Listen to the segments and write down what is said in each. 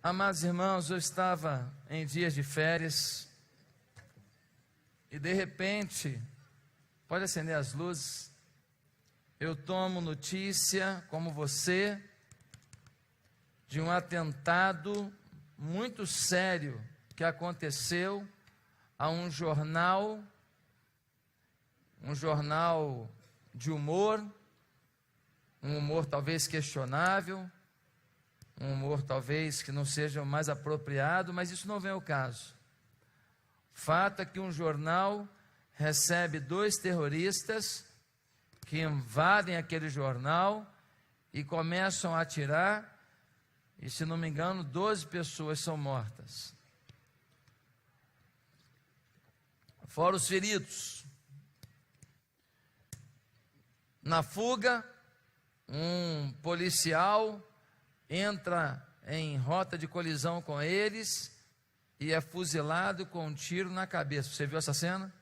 Amados irmãos, eu estava em dias de férias e de repente, pode acender as luzes, eu tomo notícia, como você, de um atentado muito sério que aconteceu a um jornal de humor, um humor talvez questionável, um humor talvez que não seja o mais apropriado, mas isso não vem ao caso. Fato é que um jornal recebe 2 terroristas que invadem aquele jornal e começam a atirar, e se não me engano, 12 pessoas são mortas. Fora os feridos. Na fuga, um policial entra em rota de colisão com eles e é fuzilado com um tiro na cabeça. Você viu essa cena?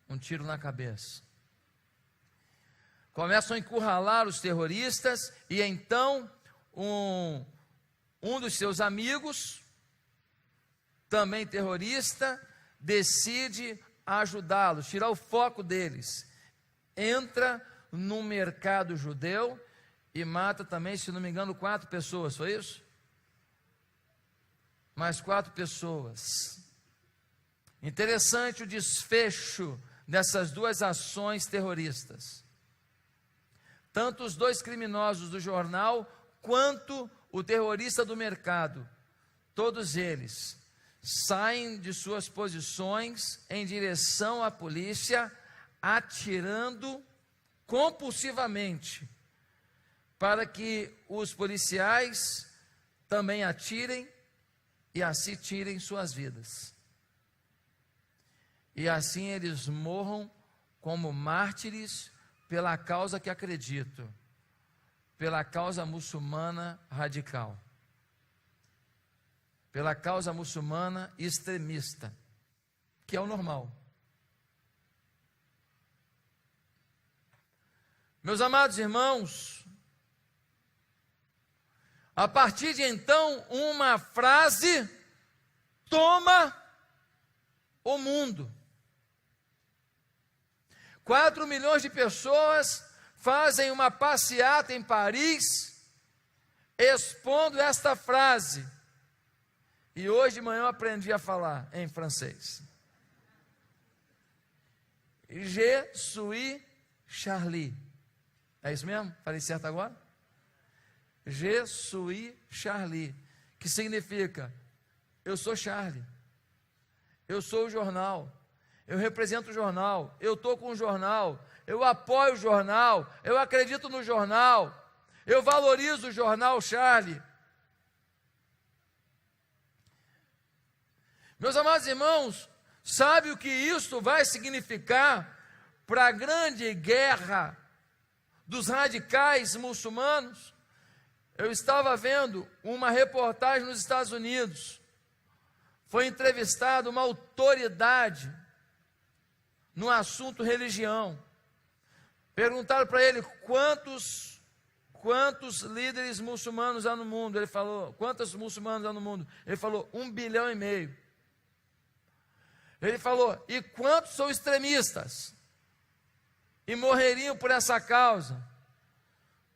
Um tiro na cabeça. Começam a encurralar os terroristas e então um dos seus amigos, também terrorista, decide ajudá-los, tirar o foco deles. Entra num mercado judeu e mata também, se não me engano, 4 pessoas, foi isso? Mais 4 pessoas. Interessante o desfecho dessas 2 ações terroristas. Tanto os 2 criminosos do jornal, quanto o terrorista do mercado, todos eles saem de suas posições em direção à polícia, atirando compulsivamente, para que os policiais também atirem e assim tirem suas vidas. E assim eles morram como mártires pela causa que acreditam, pela causa muçulmana radical, pela causa muçulmana extremista, que é o normal. Meus amados irmãos, a partir de então, uma frase toma o mundo. 4 milhões de pessoas fazem uma passeata em Paris, expondo esta frase. E hoje de manhã eu aprendi a falar em francês. Je suis Charlie. É isso mesmo? Falei certo agora? Je suis Charlie, que significa, eu sou Charlie, eu sou o jornal, eu represento o jornal, eu estou com o jornal, eu apoio o jornal, eu acredito no jornal, eu valorizo o jornal Charlie. Meus amados irmãos, sabe o que isso vai significar para a grande guerra dos radicais muçulmanos? Eu estava vendo uma reportagem nos Estados Unidos, foi entrevistada uma autoridade no assunto religião. Perguntaram para ele quantos líderes muçulmanos há no mundo. Ele falou, quantos muçulmanos há no mundo? Ele falou, 1,5 bilhão. Ele falou, e quantos são extremistas? E morreriam por essa causa?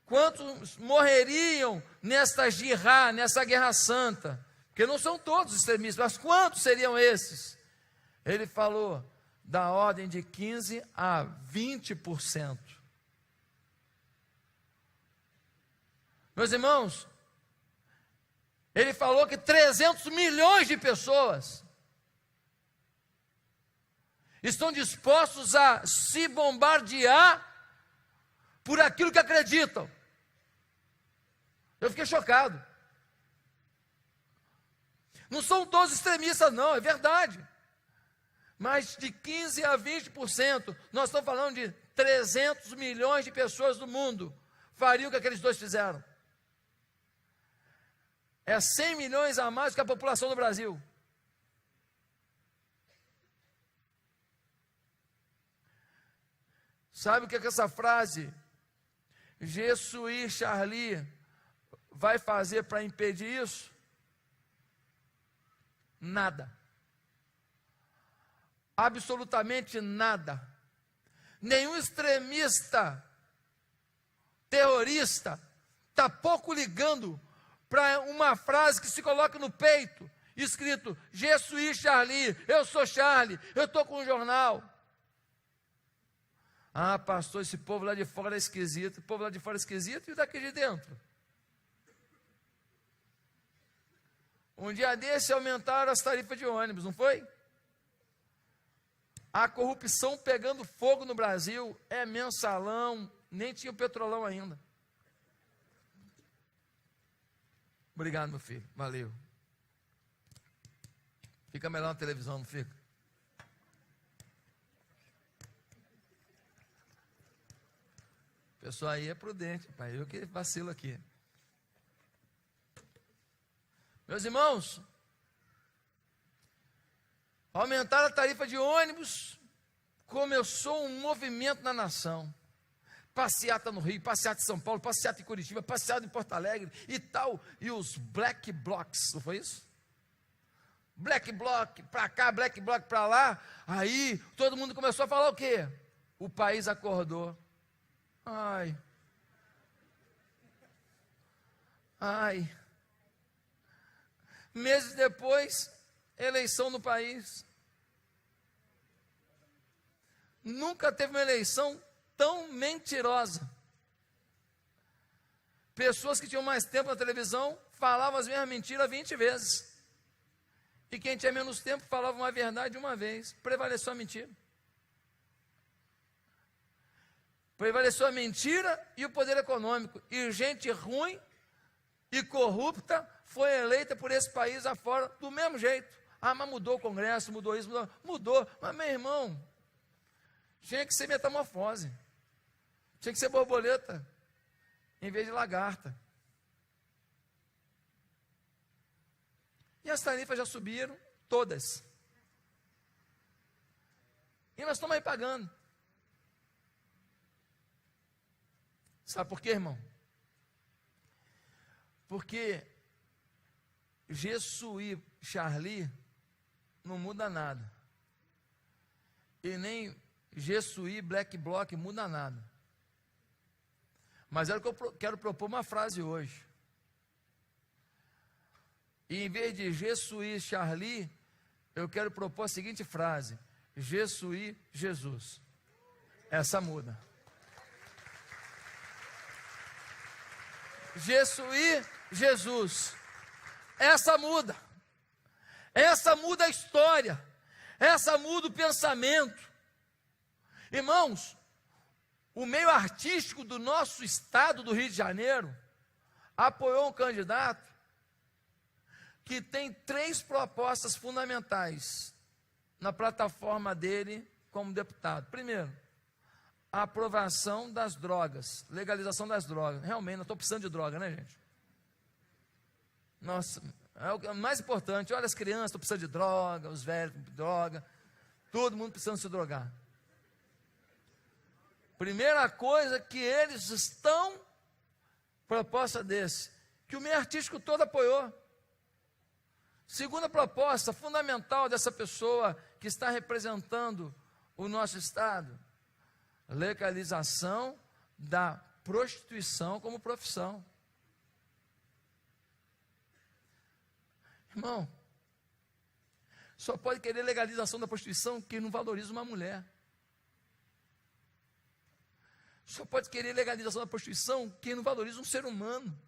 Quantos morreriam nesta jihad, nessa guerra santa? Porque não são todos extremistas, mas quantos seriam esses? Ele falou, da ordem de 15% a 20%. Meus irmãos, ele falou que 300 milhões de pessoas estão dispostos a se bombardear por aquilo que acreditam. Eu fiquei chocado. Não são todos extremistas não, é verdade. Mas de 15% a 20%, nós estamos falando de 300 milhões de pessoas do mundo, fariam o que aqueles 2 fizeram. É 100 milhões a mais que a população do Brasil. Sabe o que essa frase, Je suis Charlie, vai fazer para impedir isso? Nada. Absolutamente nada. Nenhum extremista, terrorista, está pouco ligando para uma frase que se coloca no peito, escrito, Je suis Charlie, eu sou Charlie, eu estou com um jornal. Ah, pastor, esse povo lá de fora é esquisito, o povo lá de fora é esquisito e daqui de dentro. Um dia desse aumentaram as tarifas de ônibus, não foi? A corrupção pegando fogo no Brasil, é mensalão, nem tinha o petrolão ainda. Obrigado, meu filho, valeu. Fica melhor na televisão, não fica? O pessoal aí é prudente, pai, eu que vacilo aqui. Meus irmãos, aumentaram a tarifa de ônibus, começou um movimento na nação. Passeata no Rio, passeata em São Paulo, passeata em Curitiba, passeata em Porto Alegre e tal. E os black blocs, não foi isso? Black bloc para cá, black bloc para lá. Aí todo mundo começou a falar o quê? O país acordou. Ai. Meses depois, eleição no país. Nunca teve uma eleição tão mentirosa. Pessoas que tinham mais tempo na televisão falavam as mesmas mentiras 20 vezes. E quem tinha menos tempo falava uma verdade uma vez. Prevaleceu a mentira. Prevaleceu a mentira e o poder econômico. E gente ruim e corrupta foi eleita por esse país afora do mesmo jeito. Ah, mas mudou o Congresso, mudou isso, mudou. Mas, meu irmão, tinha que ser metamorfose. Tinha que ser borboleta, em vez de lagarta. E as tarifas já subiram, todas. E nós estamos aí pagando. Sabe por quê, irmão? Porque Je suis Charlie não muda nada. E nem Je suis Black Bloc muda nada. Mas é o que eu quero propor uma frase hoje. E em vez de Je suis Charlie, eu quero propor a seguinte frase: Je suis Jesus. Essa muda. Je suis Jesus. Essa muda. Essa muda a história. Essa muda o pensamento. Irmãos, o meio artístico do nosso estado do Rio de Janeiro apoiou um candidato que tem 3 propostas fundamentais na plataforma dele como deputado. Primeiro, a aprovação das drogas, legalização das drogas. Realmente, nós estamos precisando de droga, né, gente? Nossa, é o mais importante. Olha, as crianças estão precisando de droga, os velhos de droga, todo mundo precisando se drogar. Primeira coisa que eles estão, proposta desse, que o meio artístico todo apoiou. Segunda proposta fundamental dessa pessoa que está representando o nosso estado, legalização da prostituição como profissão. Irmão, só pode querer legalização da prostituição quem não valoriza uma mulher. Só pode querer legalização da prostituição quem não valoriza um ser humano.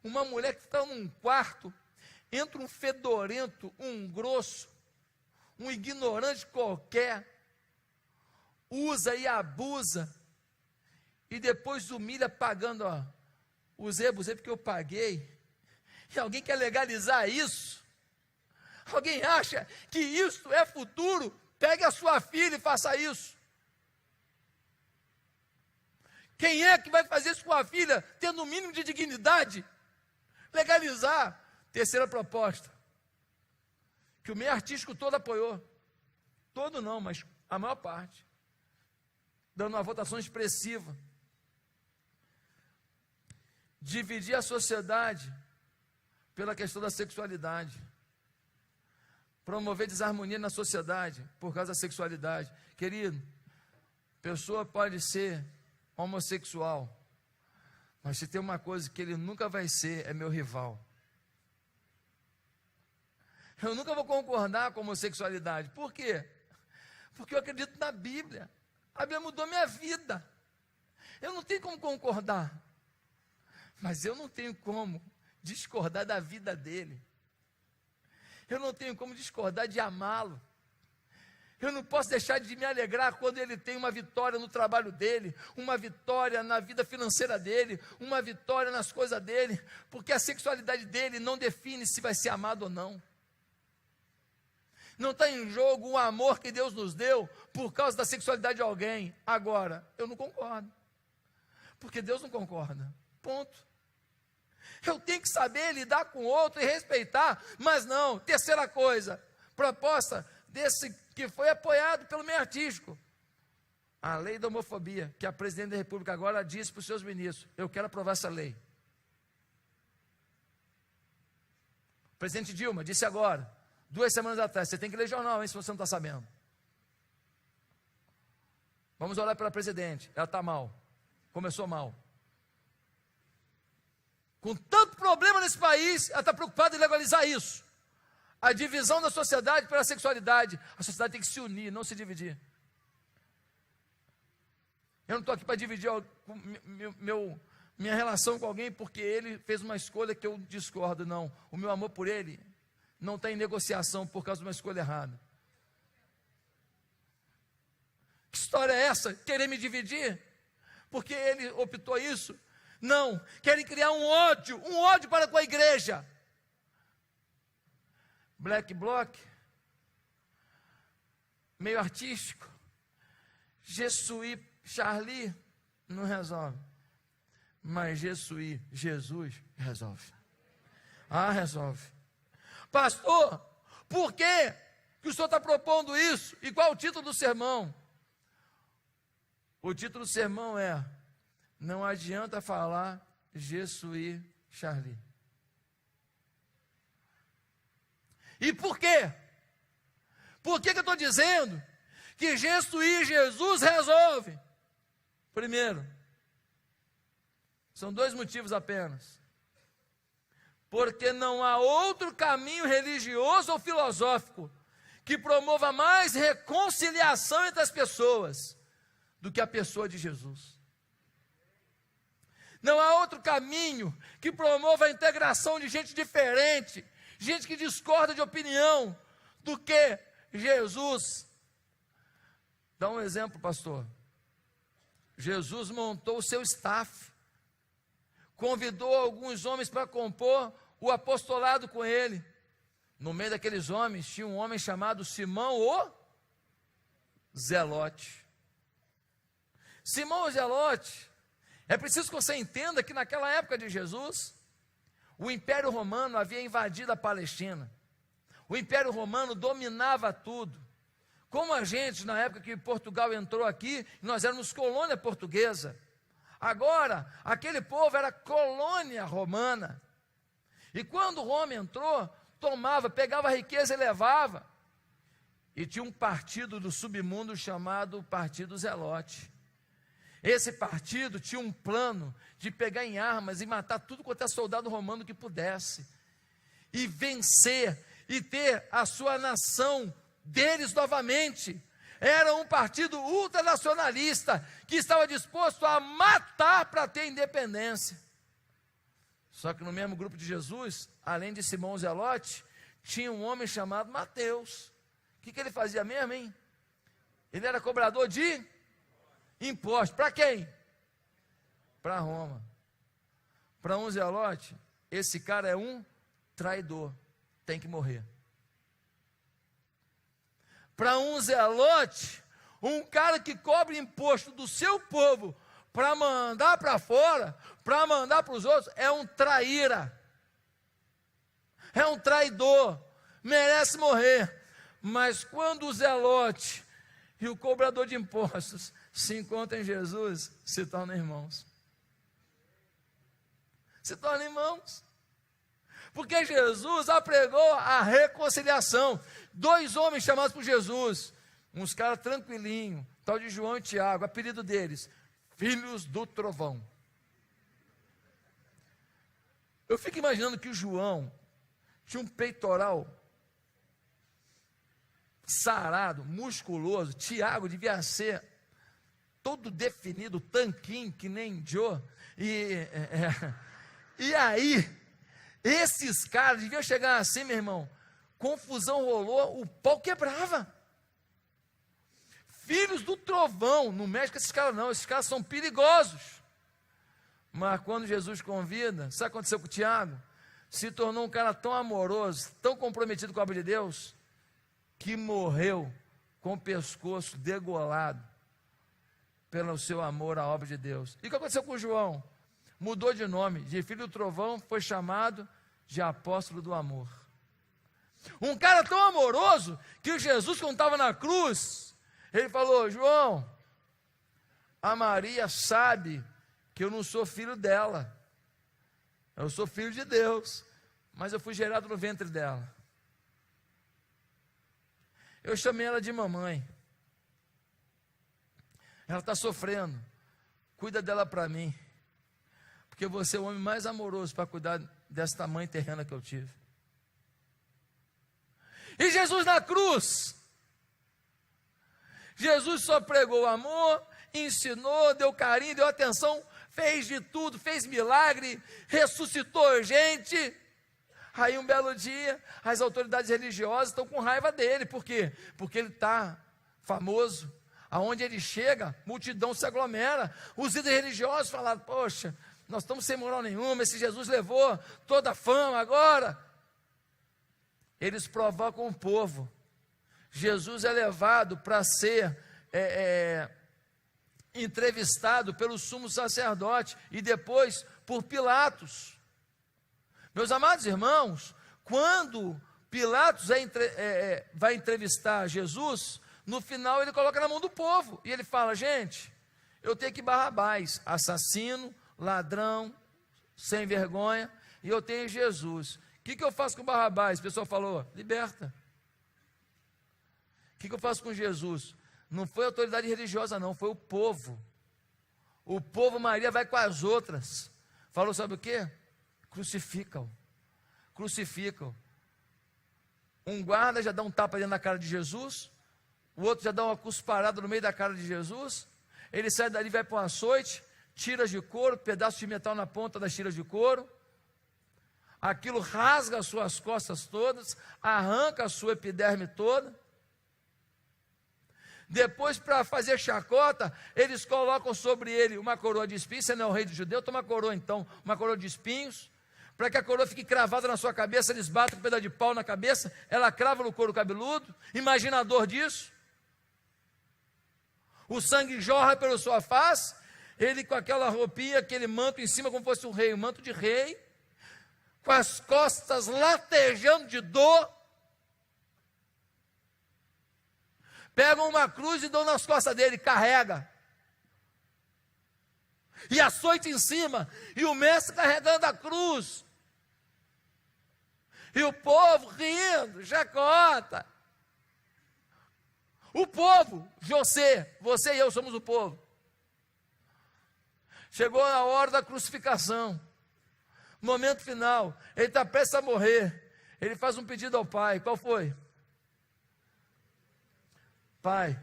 Uma mulher que está num quarto, entra um fedorento, um grosso, um ignorante qualquer, usa e abusa, e depois humilha pagando, ó, usei porque eu paguei. E alguém quer legalizar isso? Alguém acha que isso é futuro? Pegue a sua filha e faça isso. Quem é que vai fazer isso com a filha, tendo o mínimo de dignidade? Legalizar. Terceira proposta, que o meio artístico todo apoiou. Todo não, mas a maior parte. Dando uma votação expressiva. Dividir a sociedade pela questão da sexualidade. Promover desarmonia na sociedade por causa da sexualidade. Querido, pessoa pode ser homossexual, mas se tem uma coisa que ele nunca vai ser, é meu rival. Eu nunca vou concordar com a homossexualidade. Por quê? Porque eu acredito na Bíblia. A Bíblia mudou minha vida. Eu não tenho como concordar, mas eu não tenho como discordar da vida dele. Eu não tenho como discordar de amá-lo. Eu não posso deixar de me alegrar quando ele tem uma vitória no trabalho dele, uma vitória na vida financeira dele, uma vitória nas coisas dele, porque a sexualidade dele não define se vai ser amado ou não. Não está em jogo o amor que Deus nos deu por causa da sexualidade de alguém. Agora, eu não concordo, porque Deus não concorda, ponto. Eu tenho que saber lidar com o outro e respeitar, mas não. Terceira coisa, proposta desse que foi apoiado pelo meio artístico, a lei da homofobia, que a presidente da República agora disse para os seus ministros: eu quero aprovar essa lei. O presidente Dilma disse agora, 2 semanas atrás: você tem que ler jornal, hein, se você não está sabendo. Vamos orar pela presidente, ela está mal, começou mal. Com tanto problema nesse país, ela está preocupada em legalizar isso. A divisão da sociedade pela sexualidade. A sociedade tem que se unir, não se dividir. Eu não estou aqui para dividir minha relação com alguém porque ele fez uma escolha que eu discordo, não. O meu amor por ele não está em negociação por causa de uma escolha errada. Que história é essa? Querer me dividir? Porque ele optou isso? Não, querem criar um ódio para com a igreja. Black Bloc, meio artístico, Jesuí, Charlie, não resolve. Mas Jesuí, Jesus, resolve. Ah, resolve. Pastor, por que o senhor está propondo isso? E qual é o título do sermão? O título do sermão é: não adianta falar Jesuí, Charlie. E por quê? Por que eu estou dizendo que Jesuí, Jesus resolve? Primeiro, são 2 motivos apenas. Porque não há outro caminho religioso ou filosófico que promova mais reconciliação entre as pessoas do que a pessoa de Jesus. Não há outro caminho que promova a integração de gente diferente, gente que discorda de opinião, do que Jesus. Dá um exemplo, pastor. Jesus montou o seu staff, convidou alguns homens para compor o apostolado com ele. No meio daqueles homens tinha um homem chamado Simão o Zelote. Simão o Zelote, é preciso que você entenda que naquela época de Jesus, o Império Romano havia invadido a Palestina. O Império Romano dominava tudo. Como a gente, na época que Portugal entrou aqui, nós éramos colônia portuguesa. Agora, aquele povo era colônia romana. E quando Roma entrou, tomava, pegava a riqueza e levava. E tinha um partido do submundo chamado Partido Zelote. Esse partido tinha um plano de pegar em armas e matar tudo quanto é soldado romano que pudesse, e vencer, e ter a sua nação deles novamente. Era um partido ultranacionalista, que estava disposto a matar para ter independência. Só que no mesmo grupo de Jesus, além de Simão Zelote, tinha um homem chamado Mateus. O que ele fazia mesmo, hein? Ele era cobrador de imposto. Para quem? Para Roma. Para um Zelote, esse cara é um traidor, tem que morrer. Para um Zelote, um cara que cobra imposto do seu povo para mandar para fora, para mandar para os outros, é um traíra, é um traidor, merece morrer. Mas quando o Zelote e o cobrador de impostos se encontram em Jesus, se tornam irmãos. Se tornam irmãos. Porque Jesus apregou a reconciliação. 2 homens chamados por Jesus, uns caras tranquilinhos, tal de João e Tiago, apelido deles, filhos do trovão. Eu fico imaginando que o João tinha um peitoral sarado, musculoso. Tiago devia ser todo definido, tanquinho, que nem Joe. E aí, esses caras deviam chegar assim, meu irmão, confusão rolou, o pau quebrava. Filhos do trovão, não mexe com esses caras não, esses caras são perigosos. Mas quando Jesus convida, sabe o que aconteceu com o Tiago? Se tornou um cara tão amoroso, tão comprometido com a obra de Deus, que morreu com o pescoço degolado pelo seu amor à obra de Deus. E o que aconteceu com João? Mudou de nome, de filho do trovão, foi chamado de apóstolo do amor. Um cara tão amoroso, que Jesus, quando estava na cruz, ele falou: João, a Maria sabe que eu não sou filho dela, eu sou filho de Deus, mas eu fui gerado no ventre dela. Eu chamei ela de mamãe. Ela está sofrendo, cuida dela para mim, porque você é o homem mais amoroso para cuidar desta mãe terrena que eu tive. E Jesus na cruz, Jesus só pregou amor, ensinou, deu carinho, deu atenção, fez de tudo, fez milagre, ressuscitou gente. Aí um belo dia, as autoridades religiosas estão com raiva dele. Por quê? Porque ele está famoso. Aonde ele chega, multidão se aglomera. Os líderes religiosos falaram: poxa, nós estamos sem moral nenhuma, esse Jesus levou toda a fama agora. Eles provocam o povo. Jesus é levado para ser entrevistado pelo sumo sacerdote e depois por Pilatos. Meus amados irmãos, quando Pilatos vai entrevistar Jesus, no final ele coloca na mão do povo, e ele fala: gente, eu tenho aqui Barrabás, assassino, ladrão, sem vergonha, e eu tenho Jesus. O que eu faço com Barrabás? O pessoal falou: liberta. O que eu faço com Jesus? Não foi a autoridade religiosa não, foi o povo. O povo, Maria vai com as outras. Falou: sabe o quê? Crucificam. Crucificam. Um guarda já dá um tapa dentro da cara de Jesus, o outro já dá uma cusparada no meio da cara de Jesus, ele sai dali, vai para um açoite, tiras de couro, pedaços de metal na ponta das tiras de couro, aquilo rasga as suas costas todas, arranca a sua epiderme toda. Depois, para fazer chacota, eles colocam sobre ele uma coroa de espinhos. Você não é o rei dos judeus? Toma coroa então, uma coroa de espinhos, para que a coroa fique cravada na sua cabeça. Eles batem com um pedaço de pau na cabeça, ela crava no couro cabeludo. Imagina a dor disso. O sangue jorra pela sua face, ele com aquela roupinha, aquele manto em cima como fosse um rei, um manto de rei, com as costas latejando de dor. Pegam uma cruz e dão nas costas dele, carrega. E açoite em cima, e o mestre carregando a cruz. E o povo rindo, chacota. O povo, você e eu somos o povo. Chegou a hora da crucificação. Momento final, ele está prestes a morrer. Ele faz um pedido ao Pai. Qual foi? Pai,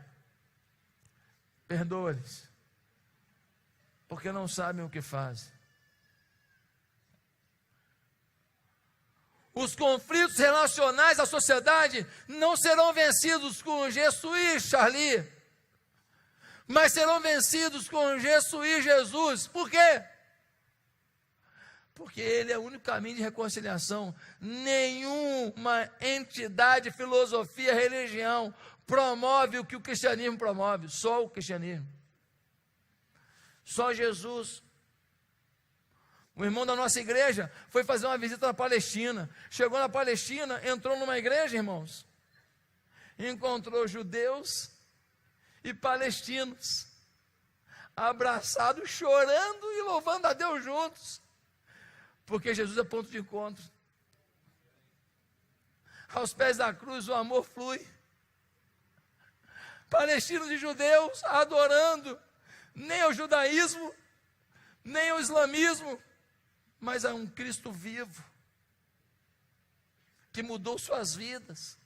perdoa-lhes, porque não sabem o que fazem. Os conflitos relacionais da sociedade não serão vencidos com Jesus, Charlie, mas serão vencidos com Jesus, Jesus. Por quê? Porque ele é o único caminho de reconciliação. Nenhuma entidade, filosofia, religião promove o que o cristianismo promove. Só o cristianismo. Só Jesus. O irmão da nossa igreja foi fazer uma visita na Palestina. Chegou na Palestina, entrou numa igreja, irmãos. Encontrou judeus e palestinos abraçados, chorando e louvando a Deus juntos. Porque Jesus é ponto de encontro. aos pés da cruz o amor flui. Palestinos e judeus adorando, nem ao judaísmo, nem ao islamismo, mas a um Cristo vivo, que mudou suas vidas.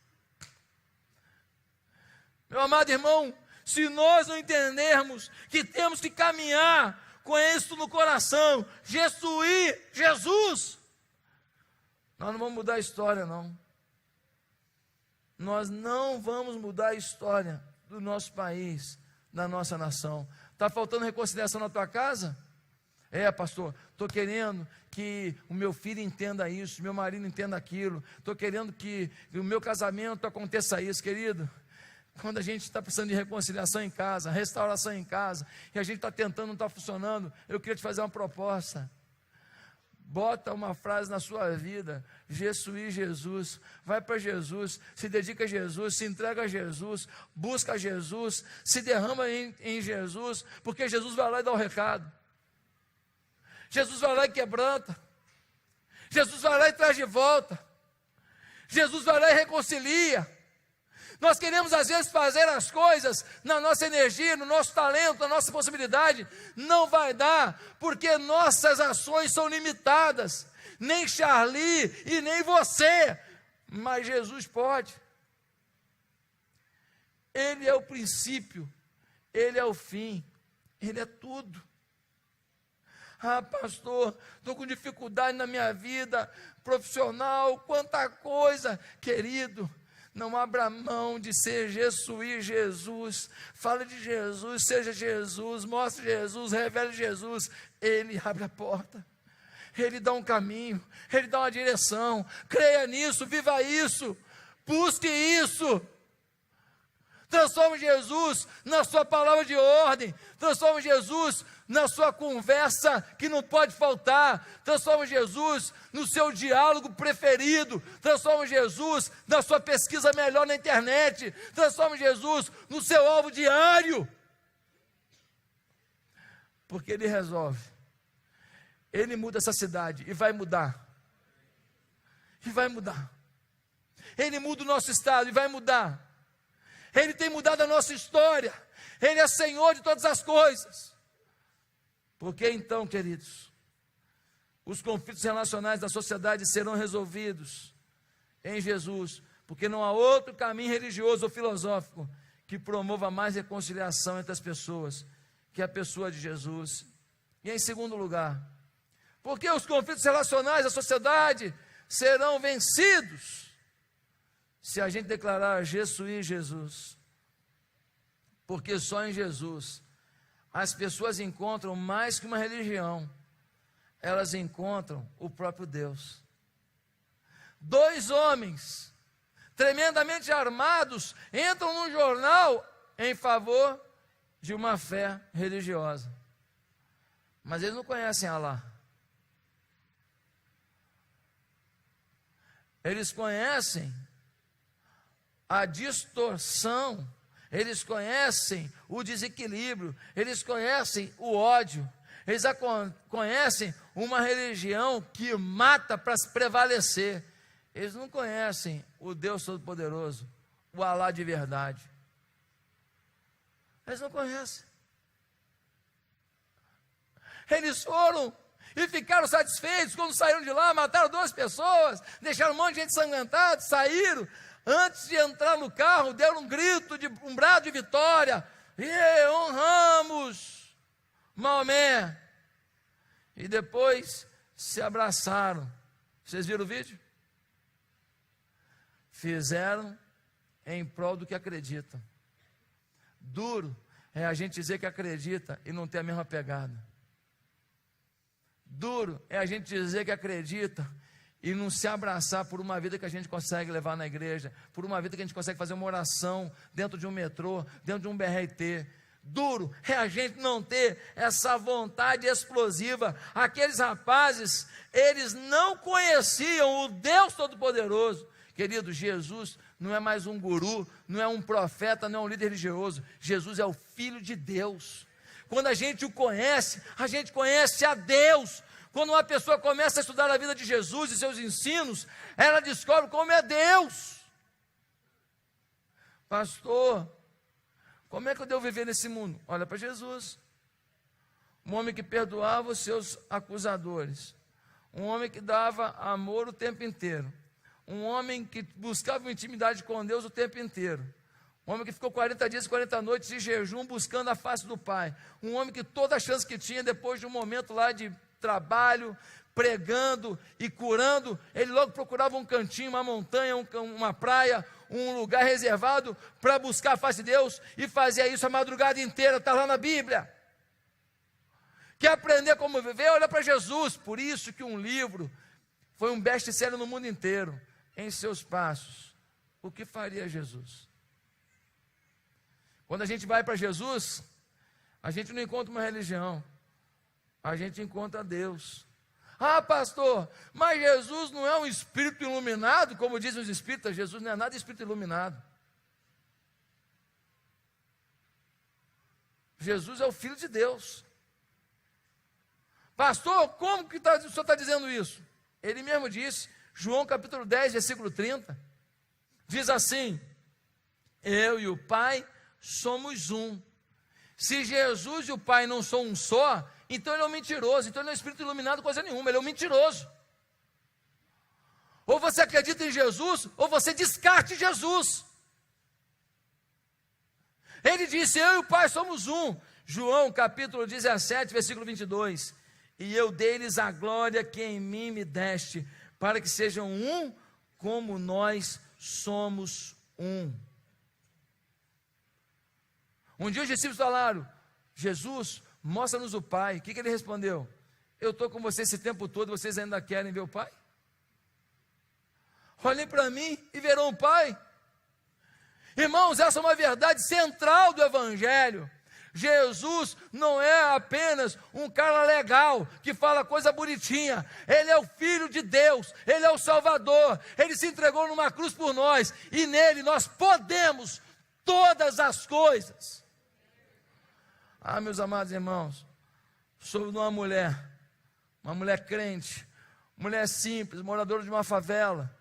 Meu amado irmão, se nós não entendermos que temos que caminhar com isso no coração, Jesus, nós não vamos mudar a história, não. Nós não vamos mudar a história do nosso país, da nossa nação. Está faltando reconciliação na tua casa? Pastor, estou querendo que o meu filho entenda isso, meu marido entenda aquilo, estou querendo que o meu casamento aconteça isso, querido. Quando a gente está precisando de reconciliação em casa, restauração em casa, e a gente está tentando, não está funcionando, eu queria te fazer uma proposta. Bota uma frase na sua vida: Jesus, vai para Jesus, se dedica a Jesus, se entrega a Jesus, busca a Jesus, se derrama em Jesus, porque Jesus vai lá e dá o recado. Jesus vai lá e quebranta, Jesus vai lá e traz de volta, Jesus vai lá e reconcilia. Nós queremos às vezes fazer as coisas na nossa energia, no nosso talento, na nossa possibilidade. Não vai dar, porque nossas ações são limitadas. Nem Charlie e nem você, mas Jesus pode. Ele é o princípio, Ele é o fim, Ele é tudo. Pastor, estou com dificuldade na minha vida profissional, quanta coisa. Querido, não abra mão de ser Jesus. Fale de Jesus, seja Jesus, mostre Jesus, revele Jesus. Ele abre a porta, Ele dá um caminho, Ele dá uma direção. Creia nisso, viva isso, busque isso. Transforme Jesus na sua palavra de ordem, transforme Jesus na sua conversa que não pode faltar, transforme Jesus no seu diálogo preferido, transforme Jesus na sua pesquisa melhor na internet, transforme Jesus no seu alvo diário, porque Ele resolve, Ele muda essa cidade e vai mudar, Ele muda o nosso estado e vai mudar. Ele tem mudado a nossa história, Ele é Senhor de todas as coisas. Porque então, queridos, os conflitos relacionais da sociedade serão resolvidos em Jesus, porque não há outro caminho religioso ou filosófico que promova mais reconciliação entre as pessoas, que a pessoa de Jesus. E em segundo lugar, porque os conflitos relacionais da sociedade serão vencidos se a gente declarar Jesus, porque só em Jesus as pessoas encontram mais que uma religião, elas encontram o próprio Deus. 2 homens tremendamente armados entram num jornal em favor de uma fé religiosa, mas eles não conhecem Alá. Eles conhecem a distorção, eles conhecem o desequilíbrio, eles conhecem o ódio, eles conhecem uma religião que mata para se prevalecer. Eles não conhecem o Deus Todo-Poderoso, o Alá de verdade. Eles não conhecem. Eles foram e ficaram satisfeitos quando saíram de lá, mataram 2 pessoas, deixaram um monte de gente ensanguentada, saíram. Antes de entrar no carro, deram um brado de vitória. E honramos Maomé. E depois se abraçaram. Vocês viram o vídeo? Fizeram em prol do que acreditam. Duro é a gente dizer que acredita e não ter a mesma pegada. Duro é a gente dizer que acredita e não se abraçar por uma vida que a gente consegue levar na igreja, por uma vida que a gente consegue fazer uma oração dentro de um metrô, dentro de um BRT. Duro é a gente não ter essa vontade explosiva. Aqueles rapazes, eles não conheciam o Deus Todo-Poderoso. Querido, Jesus não é mais um guru, não é um profeta, não é um líder religioso. Jesus é o Filho de Deus. Quando a gente o conhece, a gente conhece a Deus. Quando uma pessoa começa a estudar a vida de Jesus e seus ensinos, ela descobre como é Deus. Pastor, como é que eu devo viver nesse mundo? Olha para Jesus. Um homem que perdoava os seus acusadores. Um homem que dava amor o tempo inteiro. Um homem que buscava uma intimidade com Deus o tempo inteiro. Um homem que ficou 40 dias e 40 noites de jejum buscando a face do Pai. Um homem que toda a chance que tinha, depois de um momento lá de trabalho, pregando e curando, ele logo procurava um cantinho, uma montanha, uma praia, um lugar reservado para buscar a face de Deus, e fazia isso a madrugada inteira. Está lá na Bíblia. Quer aprender como viver? Olha para Jesus. Por isso que um livro foi um best-seller no mundo inteiro. Em seus passos, o que faria Jesus? Quando a gente vai para Jesus, a gente não encontra uma religião, a gente encontra Deus. Ah, pastor, mas Jesus não é um espírito iluminado, como dizem os espíritas. Jesus não é nada espírito iluminado. Jesus é o Filho de Deus. Pastor, como que o senhor está dizendo isso? Ele mesmo disse, João capítulo 10, versículo 30, diz assim: eu e o Pai somos um. Se Jesus e o Pai não são um só, então ele é um mentiroso, então ele não é espírito iluminado coisa nenhuma, ele é um mentiroso. Ou você acredita em Jesus, ou você descarte Jesus. Ele disse, eu e o Pai somos um. João capítulo 17, versículo 22, e eu dei-lhes a glória que em mim me deste, para que sejam um, como nós somos um. Um dia os discípulos falaram, Jesus, mostra-nos o Pai. O que ele respondeu? Eu estou com vocês esse tempo todo, vocês ainda querem ver o Pai? Olhem para mim e verão o Pai. Irmãos, essa é uma verdade central do Evangelho. Jesus não é apenas um cara legal, que fala coisa bonitinha. Ele é o Filho de Deus, Ele é o Salvador. Ele se entregou numa cruz por nós, e nele nós podemos todas as coisas. Ah, meus amados irmãos, soube de uma mulher crente, mulher simples, moradora de uma favela.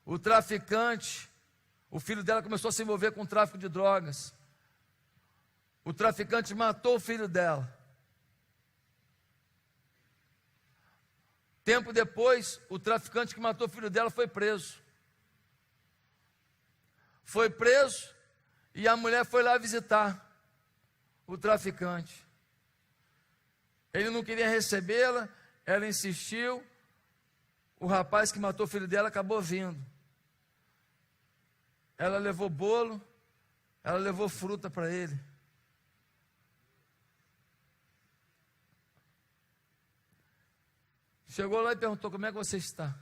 O traficante, o filho dela começou a se envolver com o tráfico de drogas. O traficante matou o filho dela. Tempo depois, o traficante que matou o filho dela foi preso. Foi preso e a mulher foi lá visitar o traficante. Ele não queria recebê-la, ela insistiu. O rapaz que matou o filho dela acabou vindo. Ela levou bolo, ela levou fruta para ele. Chegou lá e perguntou, como é que você está?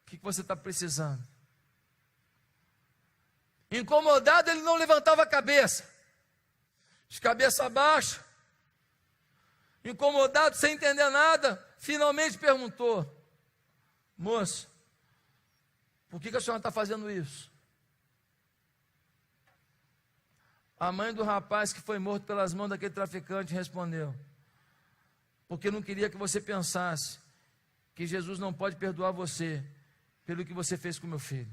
O que você está precisando? Incomodado, ele não levantava a cabeça, de cabeça baixa, incomodado, sem entender nada, finalmente perguntou, moço, por que a senhora está fazendo isso? A mãe do rapaz que foi morto pelas mãos daquele traficante respondeu, porque não queria que você pensasse que Jesus não pode perdoar você pelo que você fez com meu filho.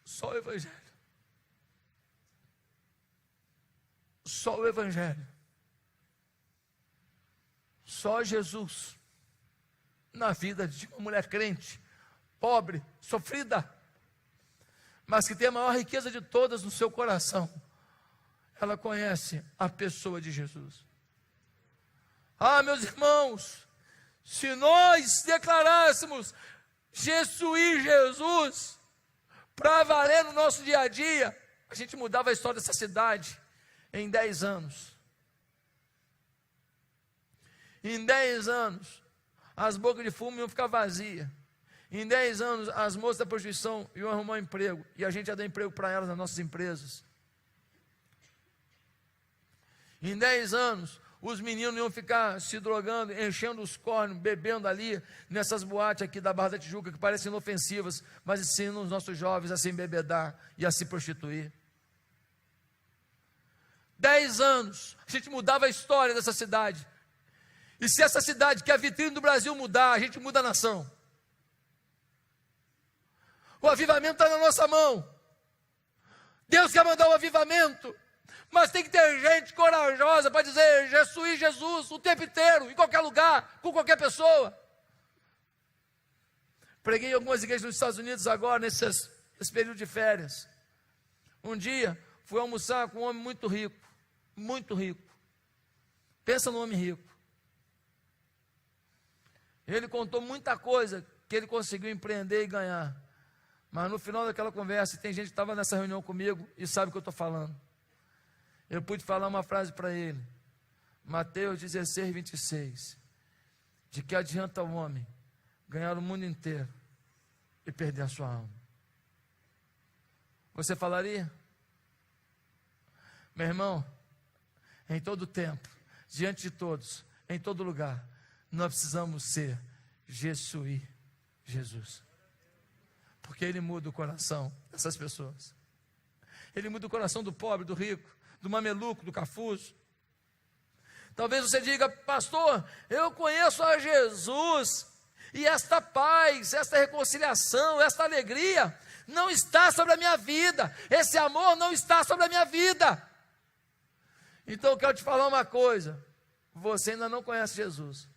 Só o Evangelho. Só o Evangelho. Só Jesus. Na vida de uma mulher crente, pobre, sofrida, mas que tem a maior riqueza de todas no seu coração. Ela conhece a pessoa de Jesus. Ah, meus irmãos, se nós declarássemos Jesus para valer no nosso dia a dia, a gente mudava a história dessa cidade em 10 anos. Em 10 anos, as bocas de fumo iam ficar vazias. Em 10 anos, as moças da prostituição iam arrumar um emprego, e a gente ia dar emprego para elas nas nossas empresas. Em 10 anos, os meninos iam ficar se drogando, enchendo os cornos, bebendo ali, nessas boates aqui da Barra da Tijuca, que parecem inofensivas, mas ensinam os nossos jovens a se embebedar e a se prostituir. 10 anos, a gente mudava a história dessa cidade. E se essa cidade, que é a vitrine do Brasil, mudar, a gente muda a nação. O avivamento está na nossa mão. Deus quer mandar o avivamento, mas tem que ter gente corajosa para dizer Jesus, Jesus, o tempo inteiro, em qualquer lugar, com qualquer pessoa. Preguei em algumas igrejas nos Estados Unidos agora, nesse período de férias. Um dia, fui almoçar com um homem muito rico, muito rico. Pensa num homem rico. Ele contou muita coisa que ele conseguiu empreender e ganhar. Mas no final daquela conversa, tem gente que estava nessa reunião comigo e sabe o que eu estou falando. Eu pude falar uma frase para ele. Mateus 16, 26. De que adianta o homem ganhar o mundo inteiro e perder a sua alma? Você falaria? Meu irmão, em todo tempo, diante de todos, em todo lugar, nós precisamos ser Jesus. Porque Ele muda o coração dessas pessoas. Ele muda o coração do pobre, do rico, do mameluco, do cafuso. Talvez você diga, pastor, eu conheço a Jesus, e esta paz, esta reconciliação, esta alegria, não está sobre a minha vida, esse amor não está sobre a minha vida. Então eu quero te falar uma coisa, você ainda não conhece Jesus,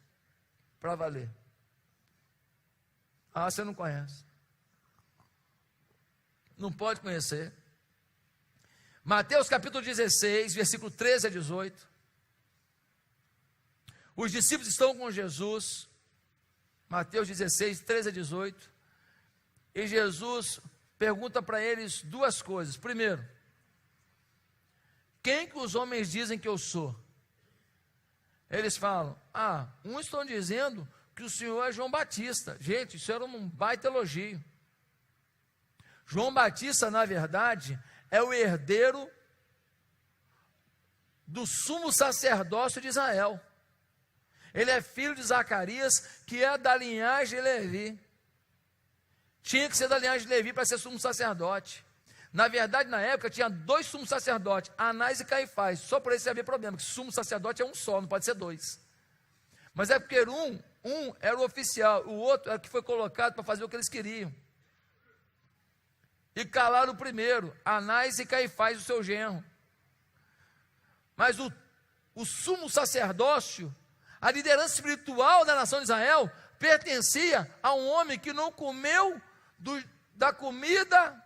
para valer. Ah, você não conhece. Não pode conhecer. Mateus capítulo 16, versículo 13 a 18. Os discípulos estão com Jesus. Mateus 16, 13 a 18. E Jesus pergunta para eles duas coisas. Primeiro, quem que os homens dizem que eu sou? Eles falam, uns estão dizendo que o Senhor é João Batista. Gente, isso era um baita elogio. João Batista, na verdade, é o herdeiro do sumo sacerdócio de Israel. Ele é filho de Zacarias, que é da linhagem de Levi. Tinha que ser da linhagem de Levi para ser sumo sacerdote. Na verdade, na época, tinha 2 sumos sacerdotes, Anás e Caifás. Só por isso havia problema, que sumo sacerdote é um só, não pode ser 2. Mas é porque um era o oficial, o outro era o que foi colocado para fazer o que eles queriam. E calaram o primeiro, Anás e Caifás, o seu genro. Mas o sumo sacerdócio, a liderança espiritual da nação de Israel, pertencia a um homem que não comeu da comida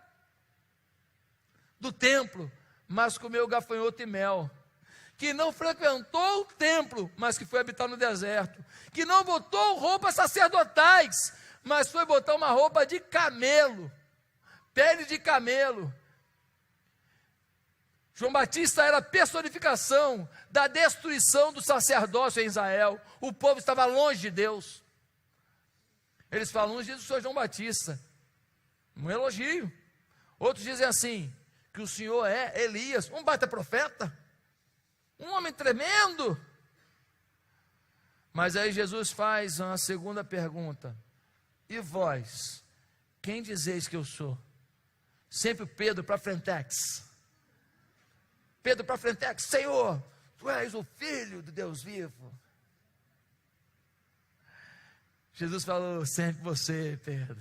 do templo, mas comeu gafanhoto e mel. Que não frequentou o templo, mas que foi habitar no deserto. Que não botou roupas sacerdotais, mas foi botar uma roupa de camelo. Pele de camelo. João Batista era a personificação da destruição do sacerdócio em Israel. O povo estava longe de Deus. Eles falam, uns dizem o Senhor João Batista, um elogio. Outros dizem assim, que o Senhor é Elias, um baita profeta, um homem tremendo. Mas aí Jesus faz uma segunda pergunta, e vós, quem dizeis que eu sou? Sempre Pedro para frentex. Pedro para frentex, Senhor, tu és o Filho do Deus vivo. Jesus falou, sempre você, Pedro.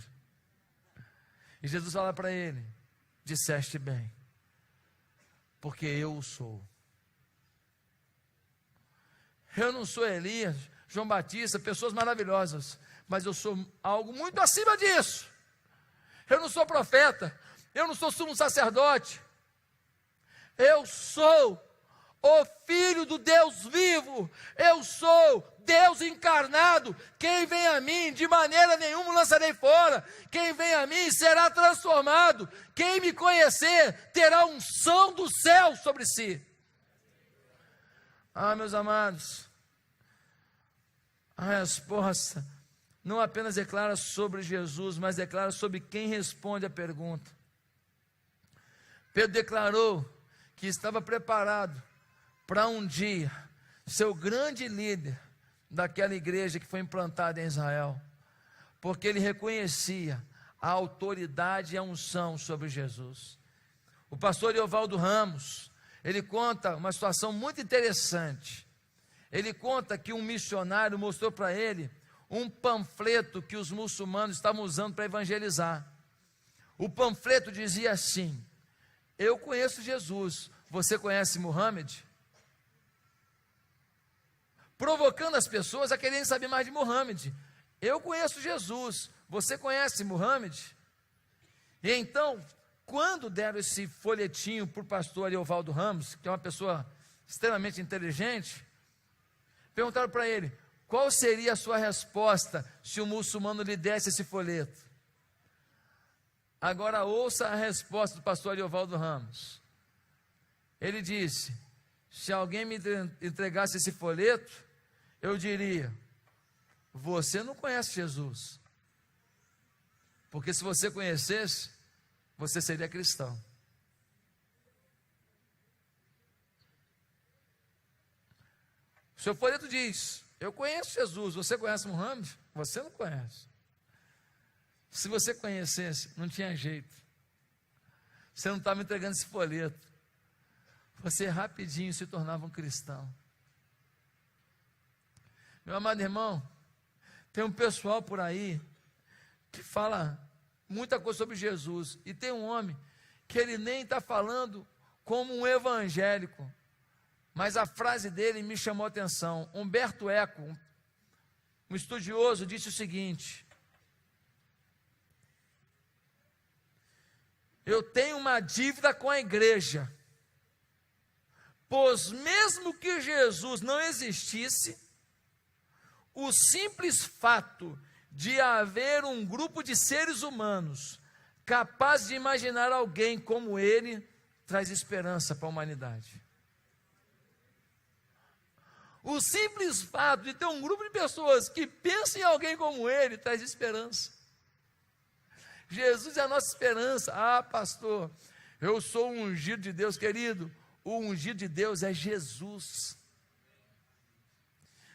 E Jesus fala para ele, disseste bem, porque eu o sou. Eu não sou Elias, João Batista, pessoas maravilhosas, mas eu sou algo muito acima disso. Eu não sou profeta, eu não sou sumo sacerdote, eu sou o Filho do Deus vivo, eu sou Deus encarnado. Quem vem a mim, de maneira nenhuma lançarei fora. Quem vem a mim será transformado. Quem me conhecer terá unção do céu sobre si. Meus amados, a resposta não apenas declara sobre Jesus, mas declara sobre quem responde a pergunta. Pedro declarou que estava preparado para um dia ser o grande líder daquela igreja que foi implantada em Israel, porque ele reconhecia a autoridade e a unção sobre Jesus. O pastor Eovaldo Ramos, ele conta uma situação muito interessante. Ele conta que um missionário mostrou para ele um panfleto que os muçulmanos estavam usando para evangelizar. O panfleto dizia assim: eu conheço Jesus, você conhece Muhammad? Provocando as pessoas a quererem saber mais de Muhammad. Eu conheço Jesus, você conhece Muhammad? E então, quando deram esse folhetinho para o pastor Ariovaldo Ramos, que é uma pessoa extremamente inteligente, perguntaram para ele: qual seria a sua resposta se o muçulmano lhe desse esse folheto? Agora ouça a resposta do pastor Ariovaldo Ramos. Ele disse: se alguém me entregasse esse folheto, eu diria: você não conhece Jesus, porque se você conhecesse, você seria cristão. O seu folheto diz: eu conheço Jesus, você conhece Muhammad? Você não conhece. Se você conhecesse, não tinha jeito. Você não estava entregando esse folheto. Você rapidinho se tornava um cristão. Meu amado irmão, tem um pessoal por aí que fala muita coisa sobre Jesus. E tem um homem que ele nem está falando como um evangélico. Mas a frase dele me chamou a atenção. Humberto Eco, um estudioso, disse o seguinte: eu tenho uma dívida com a igreja, pois mesmo que Jesus não existisse, o simples fato de haver um grupo de seres humanos capaz de imaginar alguém como ele traz esperança para a humanidade. O simples fato de ter um grupo de pessoas que pensam em alguém como ele traz esperança. Jesus é a nossa esperança. Ah, pastor, eu sou um ungido de Deus. Querido, o ungido de Deus é Jesus.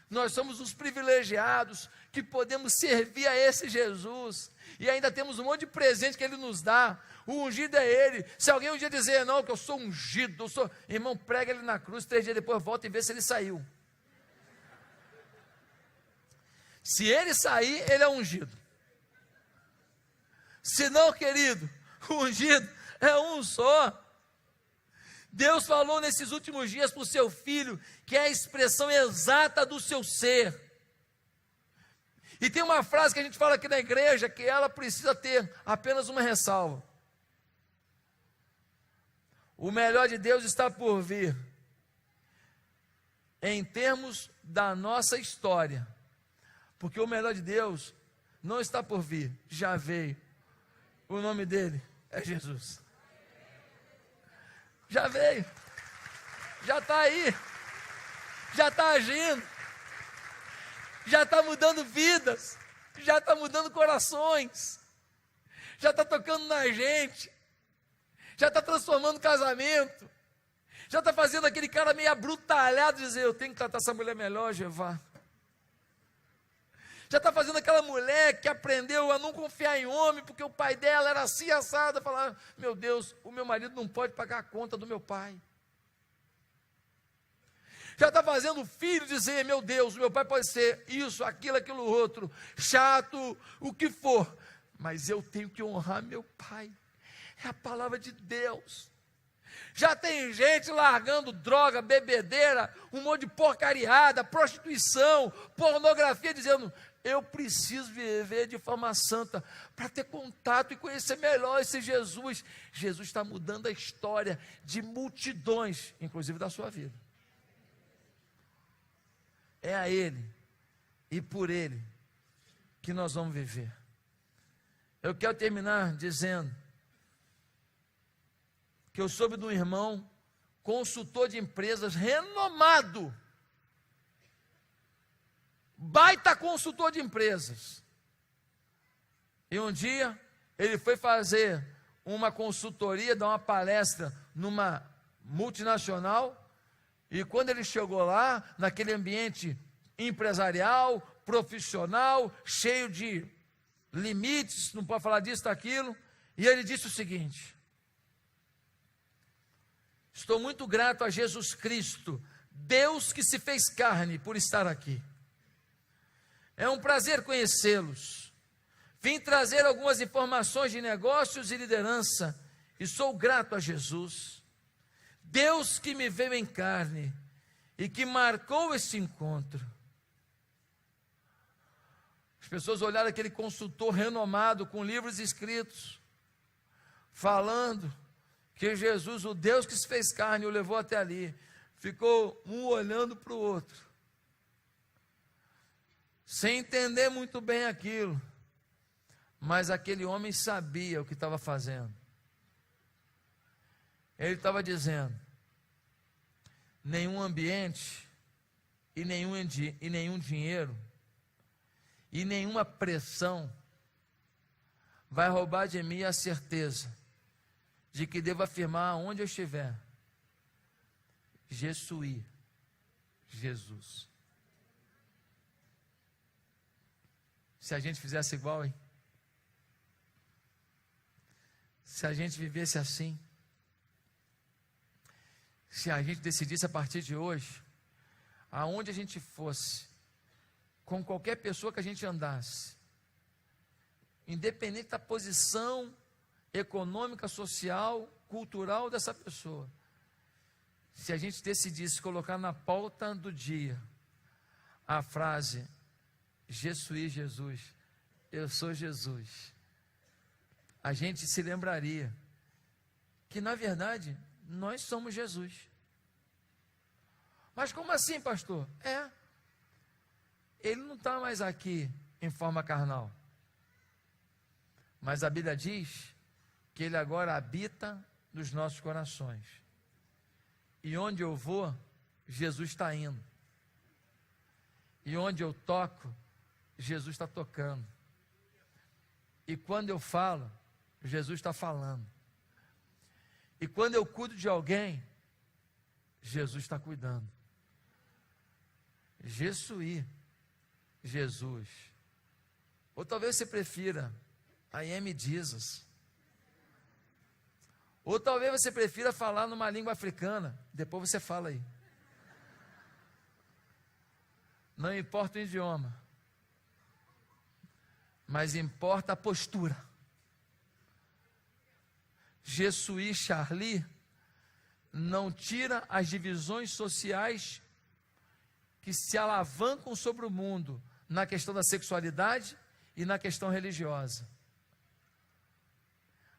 Nós somos os privilegiados que podemos servir a esse Jesus, e ainda temos um monte de presente que Ele nos dá. O ungido é Ele. Se alguém um dia dizer: não, que eu sou ungido, eu sou... irmão, prega Ele na cruz, 3 dias depois volta e vê se ele saiu. Se ele sair, ele é ungido. Se não, querido, o ungido é um só. Deus falou nesses últimos dias para o seu Filho, que é a expressão exata do seu ser. E tem uma frase que a gente fala aqui na igreja, que ela precisa ter apenas uma ressalva: o melhor de Deus está por vir, em termos da nossa história, porque o melhor de Deus não está por vir, já veio. O nome dele é Jesus. Já veio, já está aí, já está agindo, já está mudando vidas, já está mudando corações, já está tocando na gente, já está transformando casamento, já está fazendo aquele cara meio abrutalhado dizer: eu tenho que tratar essa mulher melhor, Jeová. Já está fazendo aquela mulher que aprendeu a não confiar em homem, porque o pai dela era assim assado, falar: meu Deus, o meu marido não pode pagar a conta do meu pai. Já está fazendo o filho dizer: meu Deus, o meu pai pode ser isso, aquilo, aquilo outro, chato, o que for, mas eu tenho que honrar meu pai. É a palavra de Deus. Já tem gente largando droga, bebedeira, um monte de porcariada, prostituição, pornografia, dizendo: eu preciso viver de forma santa, para ter contato e conhecer melhor esse Jesus. Jesus está mudando a história de multidões, inclusive da sua vida. É a Ele e por Ele que nós vamos viver. Eu quero terminar dizendo que eu soube de um irmão, consultor de empresas, renomado, baita consultor de empresas. E um dia, ele foi fazer uma consultoria, dar uma palestra numa multinacional, e quando ele chegou lá, naquele ambiente empresarial, profissional, cheio de limites, não pode falar disso, daquilo, e ele disse o seguinte: estou muito grato a Jesus Cristo, Deus que se fez carne por estar aqui. É um prazer conhecê-los. Vim trazer algumas informações de negócios e liderança e sou grato a Jesus. Deus que me veio em carne e que marcou esse encontro. As pessoas olharam aquele consultor renomado com livros escritos, falando que Jesus, o Deus que se fez carne, o levou até ali. Ficou um olhando para o outro, sem entender muito bem aquilo, mas aquele homem sabia o que estava fazendo. Ele estava dizendo: nenhum ambiente, e nenhum dinheiro, e nenhuma pressão vai roubar de mim a certeza de que devo afirmar onde eu estiver: Jesuí, Jesus. Se a gente fizesse igual, hein? Se a gente vivesse assim, se a gente decidisse a partir de hoje, aonde a gente fosse, com qualquer pessoa que a gente andasse, independente da posição econômica, social, cultural dessa pessoa, se a gente decidisse colocar na pauta do dia a frase Jesuí, Jesus, eu sou Jesus, a gente se lembraria que na verdade nós somos Jesus. Mas como assim, pastor? Ele não está mais aqui em forma carnal, mas a Bíblia diz que ele agora habita nos nossos corações. E onde eu vou, Jesus está indo. E onde eu toco, Jesus está tocando. E quando eu falo, Jesus está falando. E quando eu cuido de alguém, Jesus está cuidando. Jesuí, Jesus. Ou talvez você prefira I am Jesus. Ou talvez você prefira falar numa língua africana. Depois você fala aí. Não importa o idioma, mas importa a postura. Jesuí Charlie não tira as divisões sociais que se alavancam sobre o mundo na questão da sexualidade e na questão religiosa.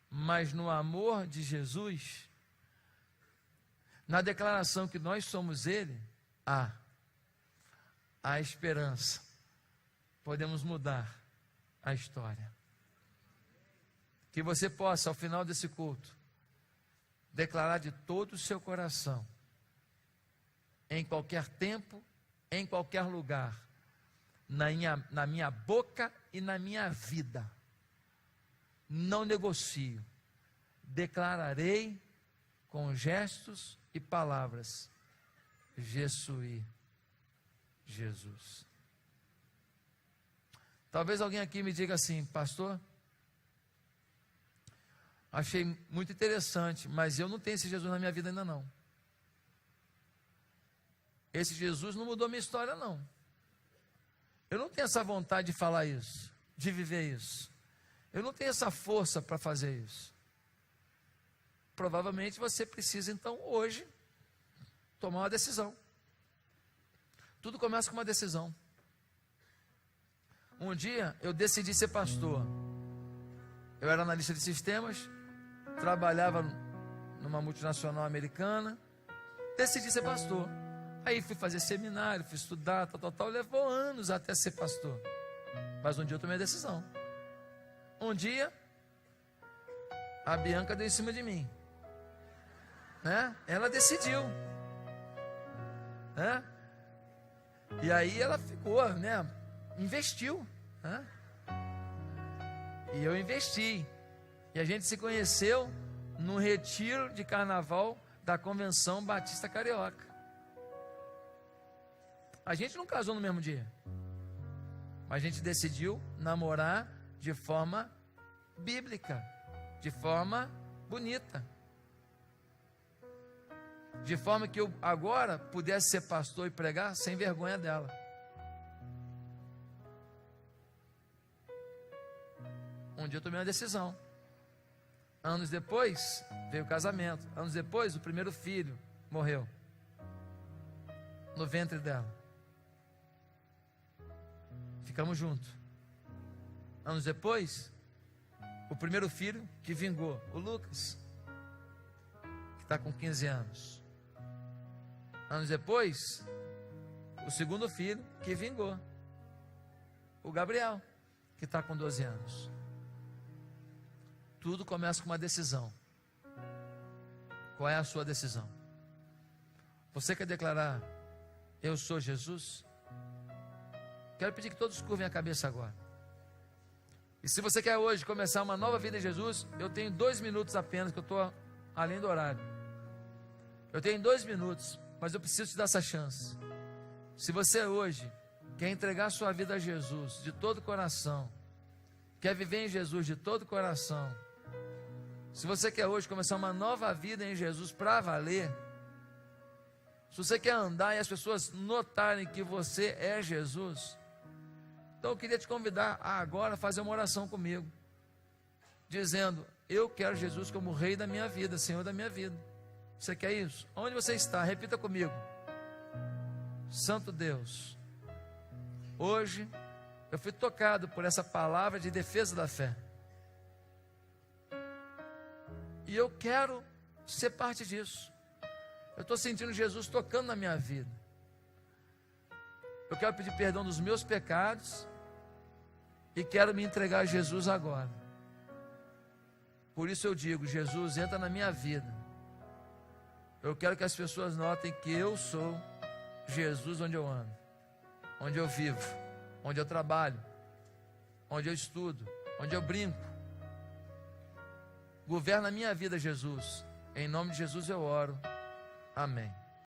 Mas no amor de Jesus, na declaração que nós somos Ele, há esperança. Podemos mudar a história. Que você possa, ao final desse culto, declarar de todo o seu coração, em qualquer tempo, em qualquer lugar, na minha boca e na minha vida, não negocio, declararei com gestos e palavras, Jesuí, Jesus. Talvez alguém aqui me diga assim: pastor, achei muito interessante, mas eu não tenho esse Jesus na minha vida ainda não. Esse Jesus não mudou minha história não. Eu não tenho essa vontade de falar isso, de viver isso. Eu não tenho essa força para fazer isso. Provavelmente você precisa então hoje tomar uma decisão. Tudo começa com uma decisão. Um dia eu decidi ser pastor. Eu era analista de sistemas, trabalhava numa multinacional americana, decidi ser pastor. Aí fui fazer seminário, fui estudar, tal, levou anos até ser pastor. Mas um dia eu tomei a decisão. Um dia, a Bianca deu em cima de mim, né? Ela decidiu, né? E aí ela ficou, né? Investiu, né? E eu investi. E a gente se conheceu no retiro de carnaval da Convenção Batista Carioca. A gente não casou no mesmo dia, mas a gente decidiu namorar de forma bíblica, de forma bonita. de forma que eu agora pudesse ser pastor e pregar sem vergonha dela. Um dia eu tomei uma decisão. Anos depois veio o casamento. Anos depois o primeiro filho morreu no ventre dela. Ficamos juntos. Anos depois, o primeiro filho que vingou, o Lucas, que está com 15 anos. Anos depois, o segundo filho que vingou, o Gabriel, que está com 12 anos. Tudo começa com uma decisão. Qual é a sua decisão? Você quer declarar: eu sou Jesus? Quero pedir que todos curvem a cabeça agora. E se você quer hoje começar uma nova vida em Jesus, eu tenho 2 minutos apenas, que eu estou além do horário. Eu tenho 2 minutos, mas eu preciso te dar essa chance. Se você hoje quer entregar sua vida a Jesus de todo o coração, quer viver em Jesus de todo o coração, se você quer hoje começar uma nova vida em Jesus para valer, se você quer andar e as pessoas notarem que você é Jesus, então eu queria te convidar a agora fazer uma oração comigo, dizendo: eu quero Jesus como Rei da minha vida, Senhor da minha vida. Você quer isso? Onde você está? Repita comigo: Santo Deus, hoje eu fui tocado por essa palavra de defesa da fé, e eu quero ser parte disso. Eu estou sentindo Jesus tocando na minha vida. Eu quero pedir perdão dos meus pecados e quero me entregar a Jesus agora. Por isso eu digo: Jesus, entra na minha vida. Eu quero que as pessoas notem que eu sou Jesus onde eu ando, onde eu vivo, onde eu trabalho, onde eu estudo, onde eu brinco. Governa a minha vida, Jesus. Em nome de Jesus eu oro. Amém.